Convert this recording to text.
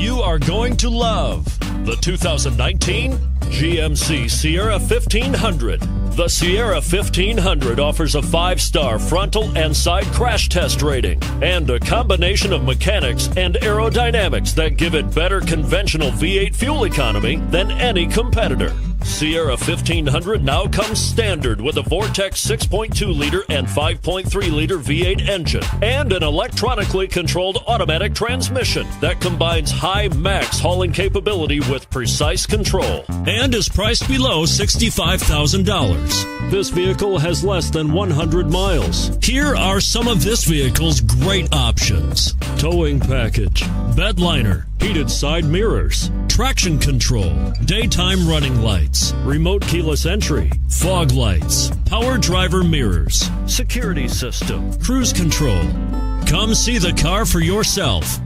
you are going to love the 2019 GMC Sierra 1500. The Sierra 1500 offers a 5-star frontal and side crash test rating and a combination of mechanics and aerodynamics that give it better conventional V8 fuel economy than any competitor. Sierra 1500 now comes standard with a Vortex 6.2-liter and 5.3-liter V8 engine and an electronically controlled automatic transmission that combines high max hauling capability with precise control and is priced below $65,000. This vehicle has less than 100 miles. Here are some of this vehicle's great options: towing package, bed liner, heated side mirrors, traction control, daytime running lights, remote keyless entry, fog lights, power driver mirrors, security system, cruise control. Come see the car for yourself.